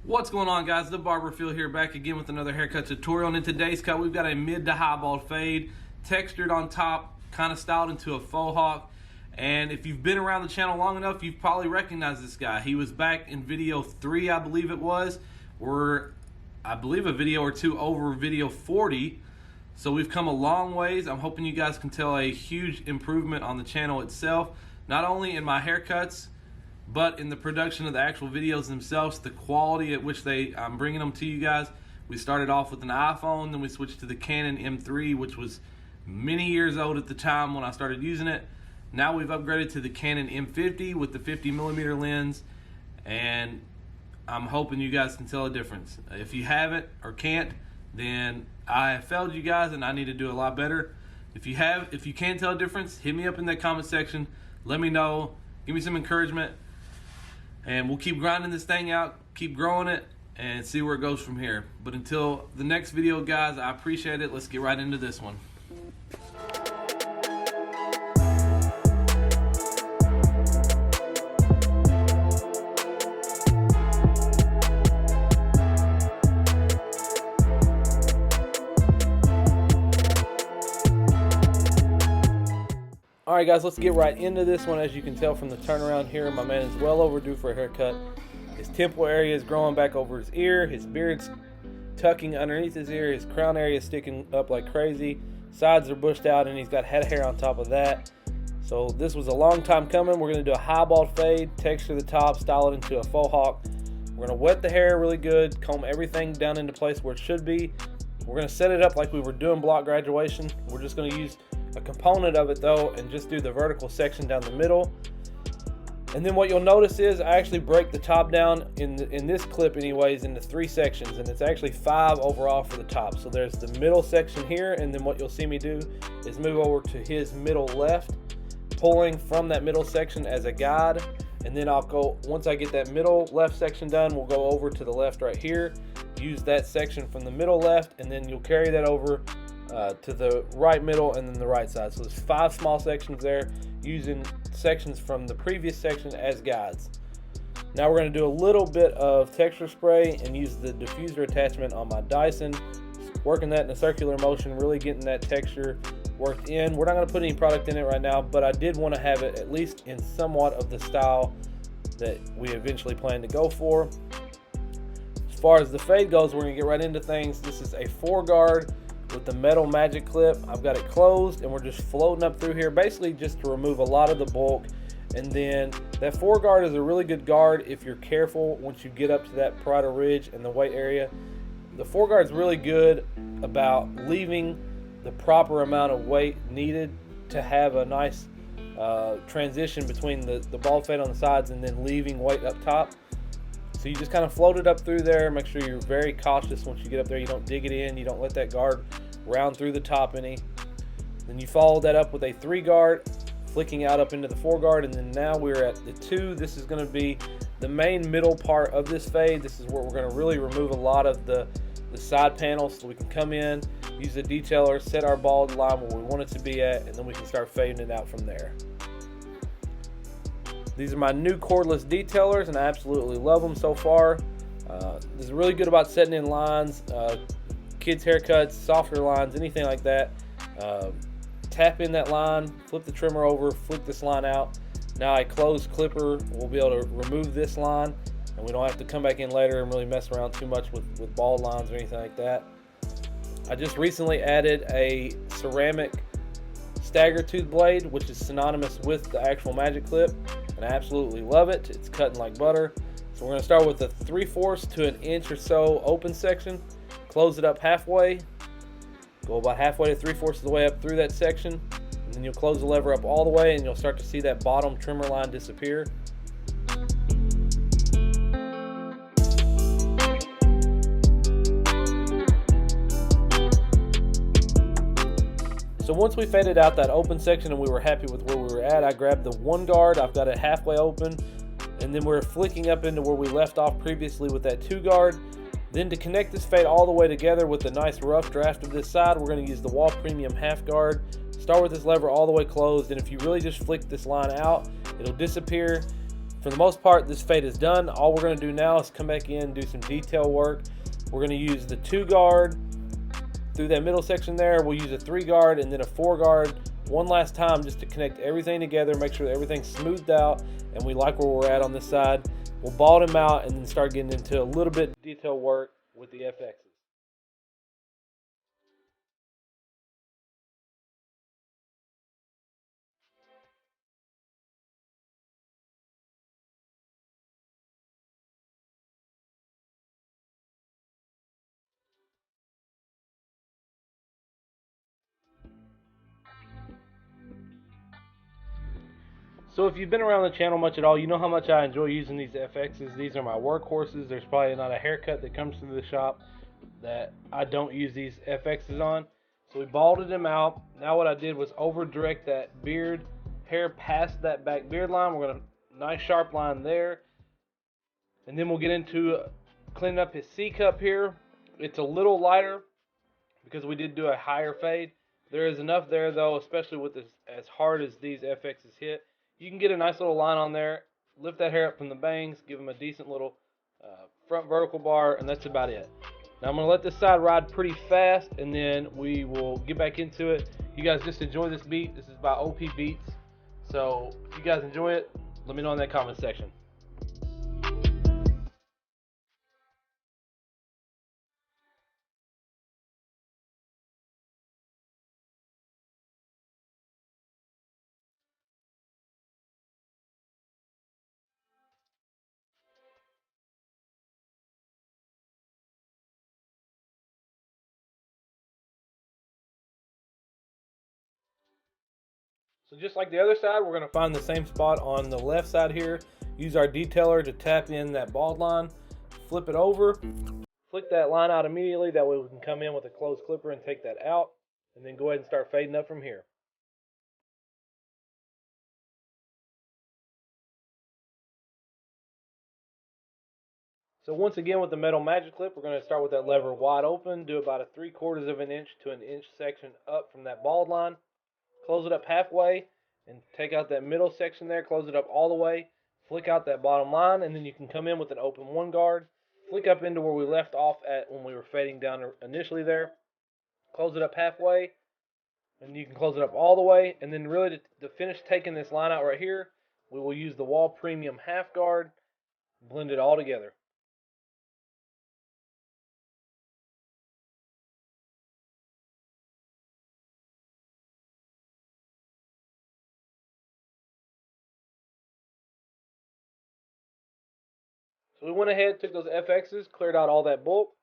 What's going on, guys? The Barber Phil here, back again with another haircut tutorial. And in today's cut, we've got a mid to high bald fade, textured on top, kind of styled into a faux hawk. And if you've been around the channel long enough, you've probably recognized this guy. He was back in video 3, I believe it was, or I believe a video or two over video 40. So we've come a long ways. I'm hoping you guys can tell a huge improvement on the channel itself, not only in my haircuts, but in the production of the actual videos themselves, the quality at which I'm bringing them to you guys. We started off with an iPhone, then we switched to the Canon M3, which was many years old at the time when I started using it. Now we've upgraded to the Canon M50 with the 50mm lens, and I'm hoping you guys can tell a difference. If you haven't or can't, then I have failed you guys and I need to do a lot better. If you can tell a difference, hit me up in that comment section. Let me know. Give me some encouragement. And we'll keep grinding this thing out, keep growing it, and see where it goes from here. But until the next video, guys, I appreciate it. Let's get right into this one. Alright guys, let's get right into this one. As you can tell from the turnaround here, my man is well overdue for a haircut. His temple area is growing back over his ear, his beard's tucking underneath his ear, his crown area is sticking up like crazy, sides are bushed out, and he's got head hair on top of that. So this was a long time coming. We're going to do a high bald fade, texture the top, style it into a faux hawk. We're going to wet the hair really good, comb everything down into place where it should be. We're going to set it up like we were doing block graduation. We're just going to use a component of it though and just do the vertical section down the middle. And then what you'll notice is I actually break the top down in this clip anyways into 3 sections, and it's actually 5 overall for the top. So there's the middle section here, and then what you'll see me do is move over to his middle left, pulling from that middle section as a guide. And then I'll go, once I get that middle left section done, we'll go over to the left right here, use that section from the middle left, and then you'll carry that over to the right middle and then the right side. So there's 5 small sections there, using sections from the previous section as guides. Now we're going to do a little bit of texture spray and use the diffuser attachment on my Dyson, working that in a circular motion, really getting that texture worked in. We're not going to put any product in it right now, but I did want to have it at least in somewhat of the style that we eventually plan to go for. As far as the fade goes, we're going to get right into things. This is a 4-guard with the metal magic clip. I've got it closed and we're just floating up through here, basically just to remove a lot of the bulk. And then that 4-guard is a really good guard if you're careful once you get up to that parietal ridge and the weight area. The 4-guard is really good about leaving the proper amount of weight needed to have a nice transition between the bald fade on the sides and then leaving weight up top. So you just kind of float it up through there. Make sure you're very cautious once you get up there. You don't dig it in. You don't let that guard round through the top any. Then you follow that up with a 3-guard, flicking out up into the 4-guard. And then now we're at the 2. This is going to be the main middle part of this fade. This is where we're going to really remove a lot of the side panels, so we can come in, use the detailer, set our bald line where we want it to be at, and then we can start fading it out from there. These are my new cordless detailers, and I absolutely love them so far. This is really good about setting in lines, kids' haircuts, softer lines, anything like that. Tap in that line, flip the trimmer over, flick this line out. Now a closed clipper will be able to remove this line, and we don't have to come back in later and really mess around too much with bald lines or anything like that. I just recently added a ceramic stagger tooth blade, which is synonymous with the actual magic clip, and I absolutely love it. It's cutting like butter. So we're going to start with a 3/4 to an inch or so open section, close it up halfway, go about halfway to 3/4 of the way up through that section, and then you'll close the lever up all the way and you'll start to see that bottom trimmer line disappear. So once we faded out that open section and we were happy with where we were at, I grabbed the 1-guard, I've got it halfway open, and then we're flicking up into where we left off previously with that 2-guard. Then to connect this fade all the way together with the nice rough draft of this side, we're going to use the Wahl Premium half-guard. Start with this lever all the way closed, and if you really just flick this line out, it'll disappear. For the most part, this fade is done. All we're going to do now is come back in and do some detail work. We're going to use the 2 guard through that middle section there. We'll use a 3 guard and then a 4 guard one last time just to connect everything together, make sure that everything's smoothed out and we like where we're at on this side. We'll bald him out and then start getting into a little bit of detail work with the FXs. So if you've been around the channel much at all, you know how much I enjoy using these FXs. These are my workhorses. There's probably not a haircut that comes through the shop that I don't use these FXs on. So we balded him out. Now what I did was over direct that beard hair past that back beard line. We're going to nice sharp line there. And then we'll get into cleaning up his C cup here. It's a little lighter because we did do a higher fade. There is enough there though, especially with this, as hard as these FXs hit. You can get a nice little line on there, lift that hair up from the bangs, give them a decent little front vertical bar, and that's about it. Now I'm going to let this side ride pretty fast, and then we will get back into it. You guys just enjoy this beat. This is by OP Beats. So if you guys enjoy it, let me know in that comment section. So just like the other side, we're going to find the same spot on the left side here. Use our detailer to tap in that bald line. Flip it over. Flick that line out immediately. That way we can come in with a closed clipper and take that out. And then go ahead and start fading up from here. So once again with the metal magic clip, we're going to start with that lever wide open. Do about a 3/4 of an inch to an inch section up from that bald line. Close it up halfway and take out that middle section there, close it up all the way, flick out that bottom line, and then you can come in with an open 1 guard, flick up into where we left off at when we were fading down initially there, close it up halfway, and you can close it up all the way, and then really to finish taking this line out right here, we will use the Wahl Premium half guard, blend it all together. So we went ahead, took those FXs, cleared out all that bulk.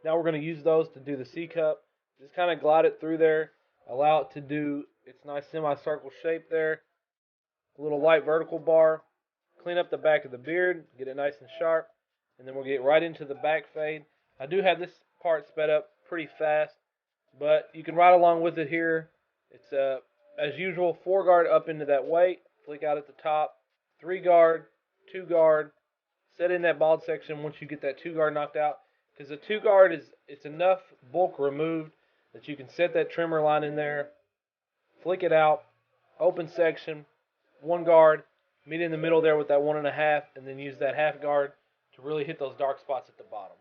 Now we're going to use those to do the C cup. Just kind of glide it through there, allow it to do its nice semicircle shape there. A little light vertical bar. Clean up the back of the beard, get it nice and sharp, and then we'll get right into the back fade. I do have this part sped up pretty fast, but you can ride along with it here. It's as usual, 4 guard up into that weight, flick out at the top, 3 guard, 2 guard, set in that bald section once you get that 2 guard knocked out, because the 2 guard it's enough bulk removed that you can set that trimmer line in there, flick it out, open section, 1 guard, meet in the middle there with that 1.5, and then use that half guard to really hit those dark spots at the bottom.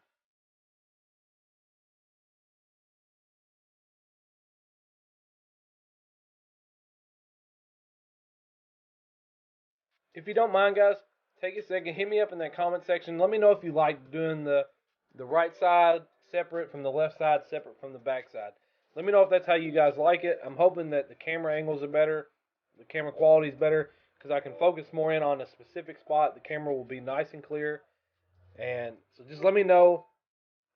If you don't mind, guys, take a second, hit me up in that comment section. Let me know if you like doing the right side separate from the left side, separate from the back side. Let me know if that's how you guys like it. I'm hoping that the camera angles are better, the camera quality is better, because I can focus more in on a specific spot. The camera will be nice and clear. And so just let me know.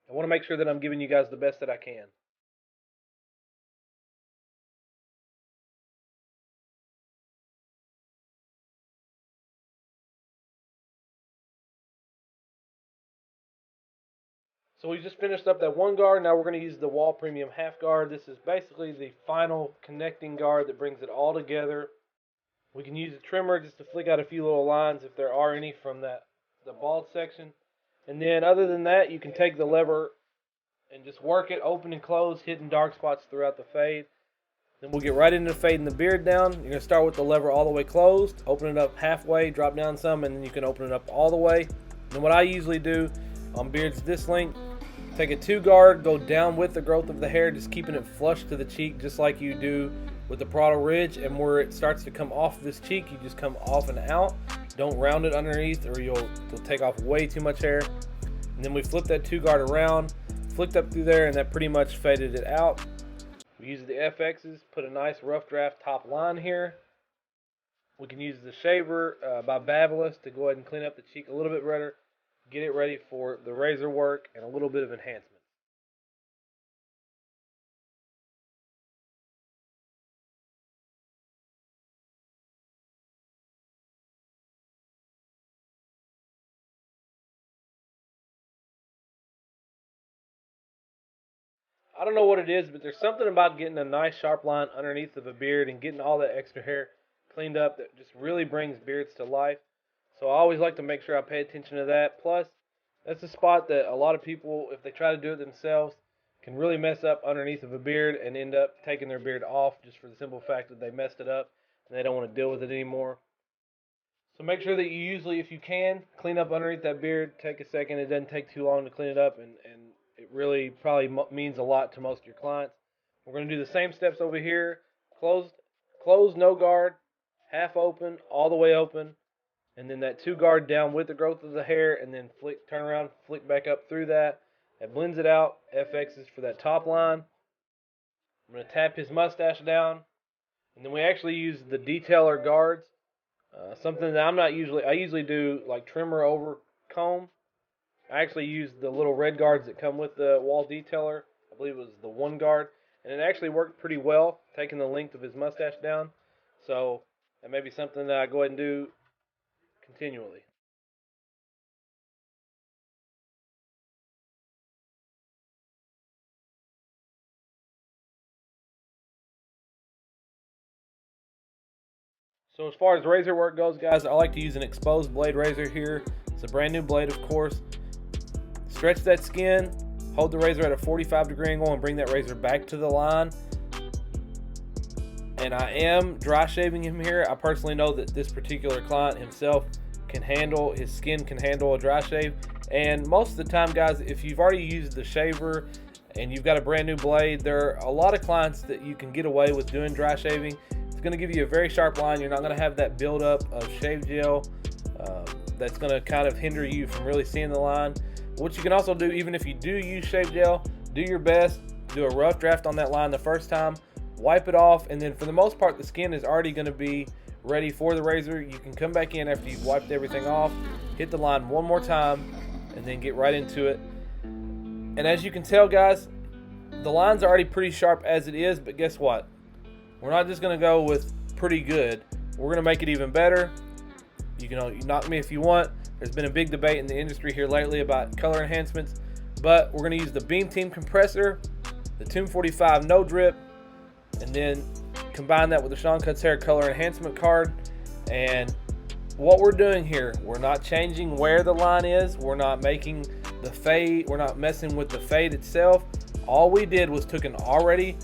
I want to make sure that I'm giving you guys the best that I can. So we just finished up that 1 guard. Now we're going to use the Wahl Premium half guard. This is basically the final connecting guard that brings it all together. We can use a trimmer just to flick out a few little lines if there are any from the bald section. And then other than that, you can take the lever and just work it open and close, hitting dark spots throughout the fade. Then we'll get right into fading the beard down. You're going to start with the lever all the way closed, open it up halfway, drop down some, and then you can open it up all the way. And what I usually do on beards this length, take a 2-guard, go down with the growth of the hair, just keeping it flush to the cheek, just like you do with the parietal ridge. And where it starts to come off this cheek, you just come off and out. Don't round it underneath, or you'll take off way too much hair. And then we flip that 2-guard around, flicked up through there, and that pretty much faded it out. We use the FXs, put a nice rough draft top line here. We can use the shaver by Babyliss to go ahead and clean up the cheek a little bit better, get it ready for the razor work and a little bit of enhancement. I don't know what it is, but there's something about getting a nice sharp line underneath of a beard and getting all that extra hair cleaned up that just really brings beards to life. So I always like to make sure I pay attention to that. Plus, that's a spot that a lot of people, if they try to do it themselves, can really mess up underneath of a beard and end up taking their beard off just for the simple fact that they messed it up and they don't want to deal with it anymore. So make sure that you usually, if you can, clean up underneath that beard. Take a second. It doesn't take too long to clean it up, and it really probably means a lot to most of your clients. We're going to do the same steps over here. Closed, no guard, half open, all the way open, and then that 2-guard down with the growth of the hair, and then turn around, flick back up through that. That blends it out. FX is for that top line. I'm going to tap his mustache down, and then we actually use the detailer guards. Something that I usually do like trimmer over comb. I actually use the little red guards that come with the Wahl detailer. I believe it was the 1-guard, and it actually worked pretty well, taking the length of his mustache down. So that may be something that I go ahead and do continually. So as far as razor work goes, guys, I like to use an exposed blade razor here. It's a brand new blade, of course. Stretch that skin, hold the razor at a 45-degree angle, and bring that razor back to the line. And I am dry shaving him here. I personally know that this particular client himself his skin can handle a dry shave. And most of the time, guys, if you've already used the shaver and you've got a brand new blade, there are a lot of clients that you can get away with doing dry shaving. It's going to give you a very sharp line. You're not going to have that buildup of shave gel that's going to kind of hinder you from really seeing the line. What you can also do, even if you do use shave gel, do your best, do a rough draft on that line the first time, wipe it off, and then for the most part the skin is already going to be ready for the razor. You can come back in after you've wiped everything off, hit the line one more time, and then get right into it. And as you can tell, guys, the line's already pretty sharp as it is, but guess what? We're not just going to go with pretty good. We're going to make it even better. You can knock me if you want. There's been a big debate in the industry here lately about color enhancements, but we're going to use the Beam Team compressor, the Tomb 45 no drip, and then combine that with the Sean Cuts Hair color enhancement card. And what we're doing here, we're not changing where the line is. We're not making the fade. We're not messing with the fade itself. All we did was took an already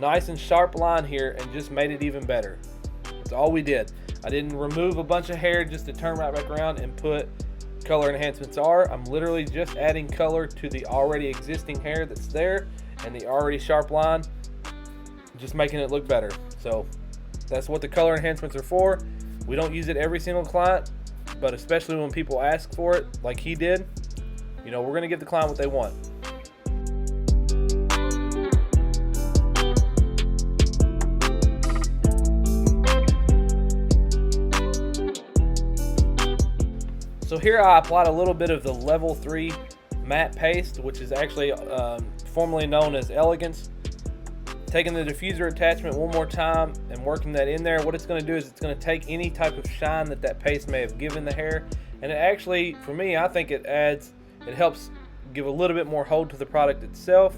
nice and sharp line here and just made it even better. That's all we did. I didn't remove a bunch of hair just to turn right back around and put color enhancements are. I'm literally just adding color to the already existing hair that's there and the already sharp line, just making it look better. So that's what the color enhancements are for. We don't use it every single client, but especially when people ask for it like he did, we're going to give the client what they want. So here I applied a little bit of the level 3 matte paste, which is actually formerly known as Elegance. Taking the diffuser attachment one more time and working that in there, what it's going to do is it's going to take any type of shine that paste may have given the hair, and it actually, for me, I think it helps give a little bit more hold to the product itself.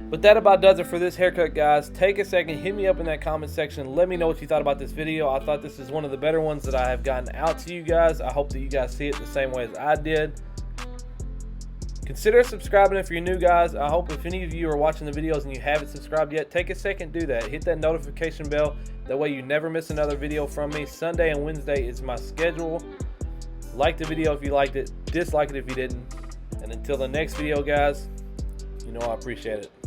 But that about does it for this haircut, guys. Take a second, hit me up in that comment section. Let me know what you thought about this video. I thought this is one of the better ones that I have gotten out to you guys. I hope that you guys see it the same way as I did. Consider subscribing if you're new, guys. I hope if any of you are watching the videos and you haven't subscribed yet, take a second, do that. Hit that notification bell. That way you never miss another video from me. Sunday and Wednesday is my schedule. Like the video if you liked it. Dislike it if you didn't. And until the next video, guys, you know I appreciate it.